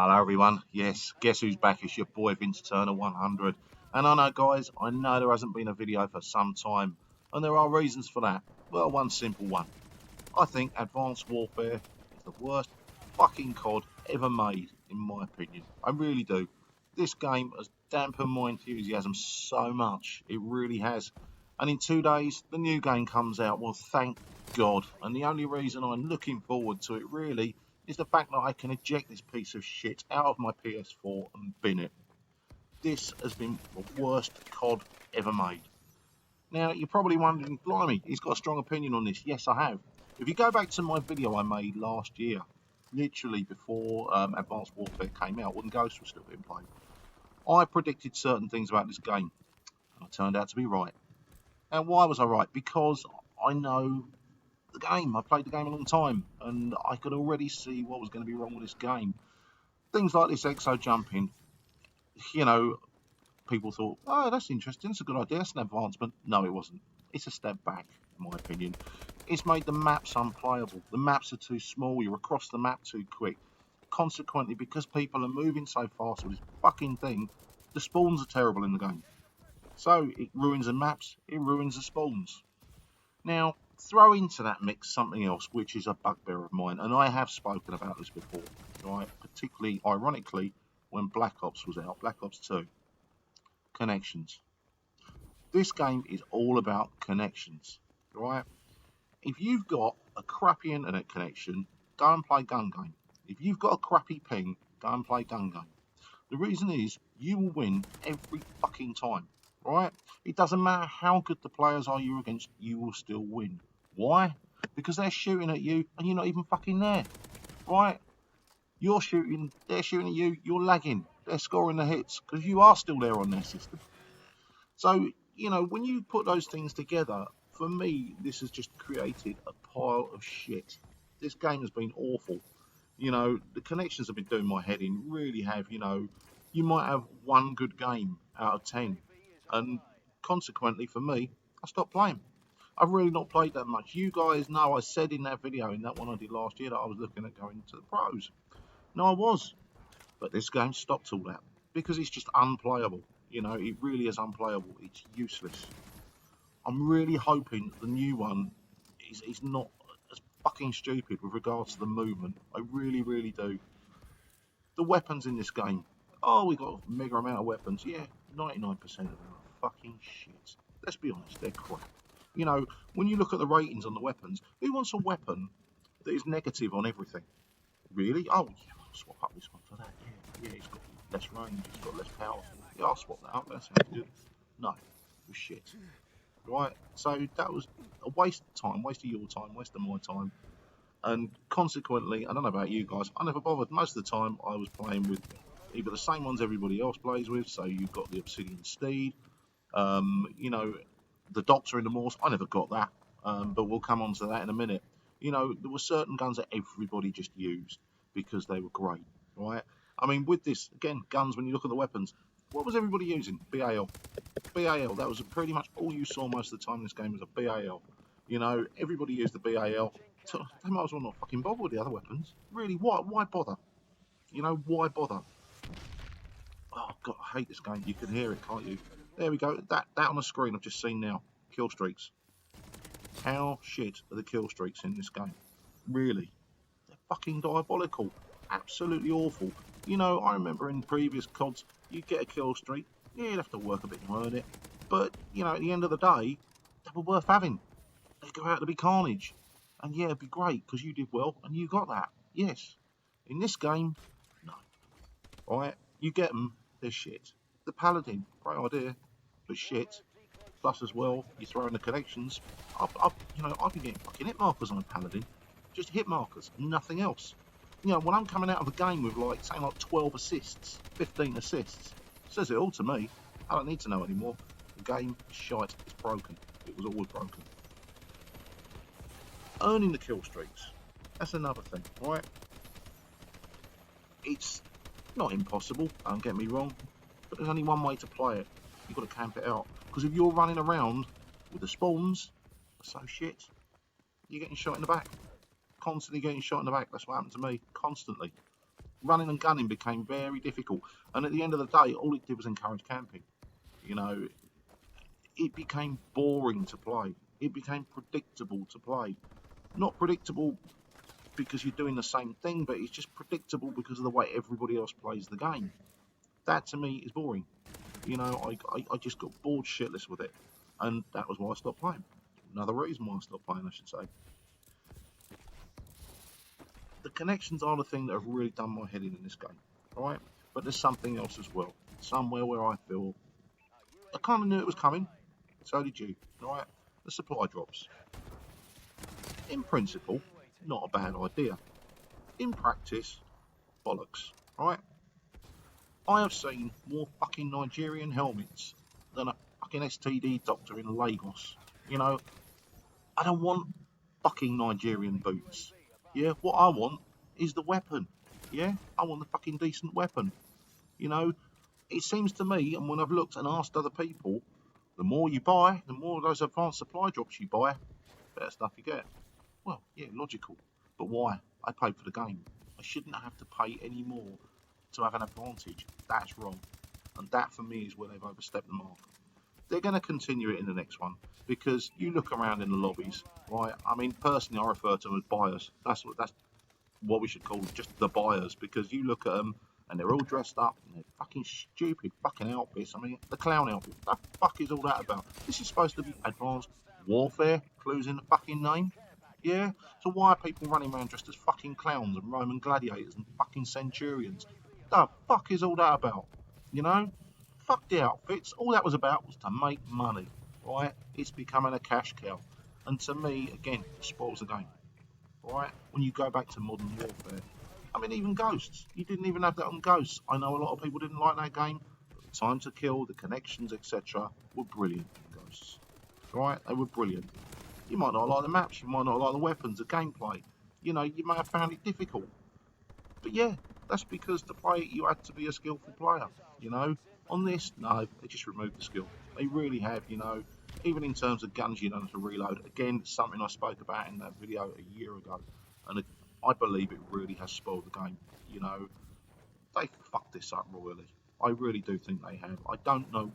Hello everyone, yes, guess who's back? It's your boy Vince Turner 100. And I know guys, I know there hasn't been a video for some time, and there are reasons for that. Well, one simple one. I think Advanced Warfare is the worst fucking COD ever made, in my opinion. I really do. This game has dampened my enthusiasm so much, it really has. And in 2 days, the new game comes out, well thank God. And the only reason I'm looking forward to it really is the fact that I can eject this piece of shit out of my PS4 and bin it. This has been the worst COD ever made. Now, you're probably wondering, blimey, he's got a strong opinion on this. Yes, I have. If you go back to my video I made last year, literally before Advanced Warfare came out, when Ghost was still being played, I predicted certain things about this game, and I turned out to be right. And why was I right? Because I know the game. I played the game a long time, and I could already see what was going to be wrong with this game. Things like this exo jumping, you know, people thought, oh, that's interesting, it's a good idea, it's an advancement. No, it wasn't. It's a step back, in my opinion. It's made the maps unplayable. The maps are too small, you're across the map too quick. Consequently, because people are moving so fast with this fucking thing, the spawns are terrible in the game. So, it ruins the maps, it ruins the spawns. Now, throw into that mix something else, which is a bugbear of mine, and I have spoken about this before, right? Particularly, ironically, when Black Ops was out, Black Ops 2. Connections. This game is all about connections, right? If you've got a crappy internet connection, go and play gun game. If you've got a crappy ping, go and play gun game. The reason is, you will win every fucking time, right? It doesn't matter how good the players are you're against, you will still win. Why? Because they're shooting at you and you're not even fucking there, right? You're shooting, they're shooting at you, you're lagging, they're scoring the hits because you are still there on their system. So, when you put those things together, for me, this has just created a pile of shit. This game has been awful. The connections have been doing my head in, really have. You might have one good game out of 10, and consequently for me, I stopped playing. I've really not played that much. You guys know I said in that video, in that one I did last year, that I was looking at going to the pros. No, I was. But this game stopped all that because it's just unplayable. It really is unplayable. It's useless. I'm really hoping the new one is not as fucking stupid with regards to the movement. I really, really do. The weapons in this game. Oh, we got a mega amount of weapons. Yeah, 99% of them are fucking shit. Let's be honest, they're crap. When you look at the ratings on the weapons, who wants a weapon that is negative on everything? Really? Oh, yeah, I'll swap up this one for that. Yeah, it's got less range, it's got less power. Yeah, I'll swap that up, that sounds good. No, it was shit. Right? So that was a waste of time, waste of your time, waste of my time. And consequently, I don't know about you guys, I never bothered. Most of the time I was playing with either the same ones everybody else plays with, so you've got the Obsidian Steed, the Doctor in the Morse, I never got that, but we'll come on to that in a minute. There were certain guns that everybody just used because they were great, right? I mean, with this, again, guns, when you look at the weapons, what was everybody using? BAL. BAL, that was pretty much all you saw most of the time in this game was a BAL. Everybody used the BAL. So they might as well not fucking bother with the other weapons. Really, why bother? Why bother? Oh, God, I hate this game. You can hear it, can't you? There we go. That on the screen I've just seen now. Kill streaks. How shit are the kill streaks in this game? Really? They're fucking diabolical. Absolutely awful. I remember in previous CODs, you'd get a kill streak. Yeah, you'd have to work a bit to earn it. But, at the end of the day, they were worth having. They'd go out to be carnage. And yeah, it'd be great, because you did well, and you got that. Yes. In this game, no. Alright? You get them, they're shit. The Paladin, great idea, but shit. Plus as well, you throw in the connections. I've been getting fucking hit markers on a Paladin. Just hit markers, nothing else. When I'm coming out of a game with saying 12 assists, 15 assists, says it all to me. I don't need to know anymore. The game is shite, it's broken. It was always broken. Earning the kill streaks, that's another thing, right? It's not impossible, don't get me wrong, but there's only one way to play it. You've got to camp it out. Because if you're running around with the spawns, so shit, you're getting shot in the back. Constantly getting shot in the back. That's what happened to me. Constantly. Running and gunning became very difficult, and at the end of the day, all it did was encourage camping. You know, it became boring to play. It became predictable to play. Not predictable because you're doing the same thing, but it's just predictable because of the way everybody else plays the game. That to me is boring. I just got bored shitless with it, and that was why I stopped playing. Another reason why I stopped playing, I should say. The connections are the thing that have really done my head in this game, right? But there's something else as well. Somewhere where I feel I kind of knew it was coming. So did you, right? The supply drops. In principle, not a bad idea. In practice, bollocks, right? I have seen more fucking Nigerian helmets than a fucking STD doctor in Lagos. You know, I don't want fucking Nigerian boots. Yeah, what I want is the weapon. Yeah, I want the fucking decent weapon. You know, it seems to me, and when I've looked and asked other people, the more you buy, the more of those advanced supply drops you buy, the better stuff you get. Well, yeah, logical. But why? I paid for the game. I shouldn't have to pay any more to have an advantage. That's wrong. And that for me is where they've overstepped the mark. They're going to continue it in the next one because you look around in the lobbies, right? I mean, personally, I refer to them as buyers. That's what we should call them, just the buyers, because you look at them and they're all dressed up in their fucking stupid fucking outfits. I mean, the clown outfit. What the fuck is all that about? This is supposed to be advanced warfare. Clues in the fucking name. Yeah? So why are people running around dressed as fucking clowns and Roman gladiators and fucking centurions? The fuck is all that about? You know? Fuck the outfits. All that was about was to make money, right? It's becoming a cash cow. And to me, again, it spoils the game, right? When you go back to modern warfare. I mean, even Ghosts. You didn't even have that on Ghosts. I know a lot of people didn't like that game, but the time to kill, the connections, etc., were brilliant in Ghosts, right? They were brilliant. You might not like the maps, you might not like the weapons, the gameplay. You may have found it difficult. But yeah, that's because to play it, you had to be a skillful player. You know, on this, no, they just removed the skill. They really have. Even in terms of guns, you don't have to reload. Again, something I spoke about in that video a year ago, and I believe it really has spoiled the game. You know, they fucked this up royally. I really do think they have. I don't know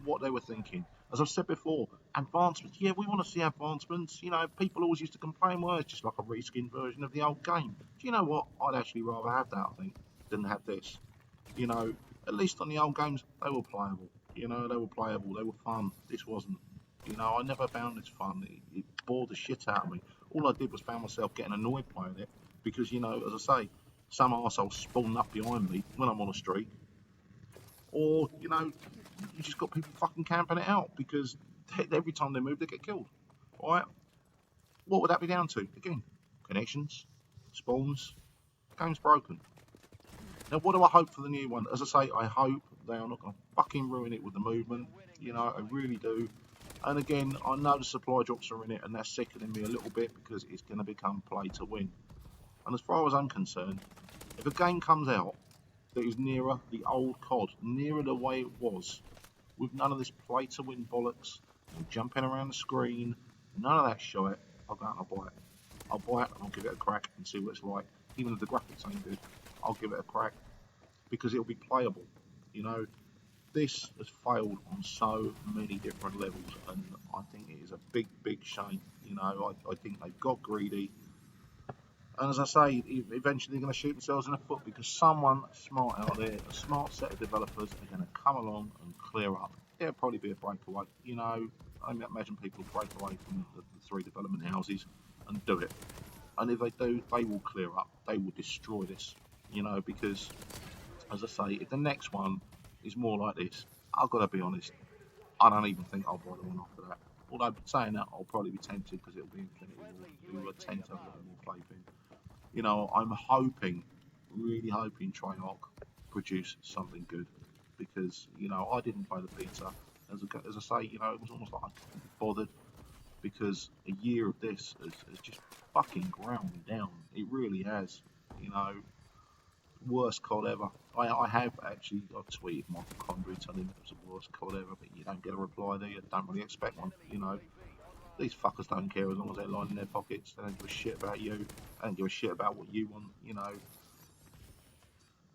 what they were thinking. As I've said before, advancements. Yeah, we want to see advancements. People always used to complain, well, it's just like a reskin version of the old game. Do you know what? I'd actually rather have that, I think, than have this. You know, at least on the old games, they were playable. They were playable. They were fun. This wasn't. I never found this fun. It bored the shit out of me. All I did was found myself getting annoyed playing it because, as I say, some arsehole spawning up behind me when I'm on a streak, or you just got people fucking camping it out because every time they move they get killed. Right? What would that be down to? Again, connections, spawns, game's broken. Now, what do I hope for the new one? As I say, I hope they are not going to fucking ruin it with the movement. I really do. And again, I know the supply drops are in it, and that's sickening me a little bit because it's going to become play to win. And as far as I'm concerned, if a game comes out that is nearer the old COD, nearer the way it was, with none of this play to win bollocks, and jumping around the screen, none of that shit, I'll go out and I'll buy it. I'll buy it and I'll give it a crack and see what it's like. Even if the graphics ain't good, I'll give it a crack because it'll be playable. You know, this has failed on so many different levels, and I think it is a big, big shame. I think they've got greedy. And as I say, eventually they're going to shoot themselves in the foot because someone smart out there, a smart set of developers, are going to come along and clear up. There'll probably be a breakaway. I imagine people will break away from the three development houses and do it. And if they do, they will clear up. They will destroy this. Because, as I say, if the next one is more like this, I've got to be honest, I don't even think I'll buy the one after that. Although, saying that, I'll probably be tempted because it'll be Infinity War, who I tend to have a little more faith in. I'm hoping, really hoping Treyarch produce something good because, I didn't play the beta. As I say, it was almost like I couldn't be bothered because a year of this has just fucking ground me down. It really has. Worst COD ever. I have actually, I've tweeted Michael Condry telling him it was the worst COD ever, but you don't get a reply there. You don't really expect one. These fuckers don't care as long as they're lining their pockets. They don't give a shit about you. They don't give a shit about what you want.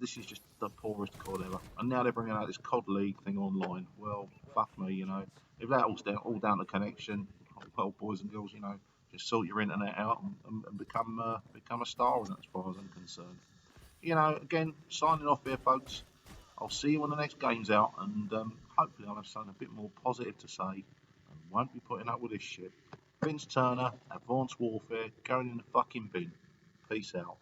this is just the poorest COD ever. And now they're bringing out this COD League thing online. Well, fuck me, you know. If that all down to connection, well, boys and girls, you know, just sort your internet out and become a star in it, as far as I'm concerned. You know, again, signing off here, folks. I'll see you when the next game's out, and hopefully I'll have something a bit more positive to say, and won't be putting up with this shit. Vince Turner, Advanced Warfare, going in the fucking bin. Peace out.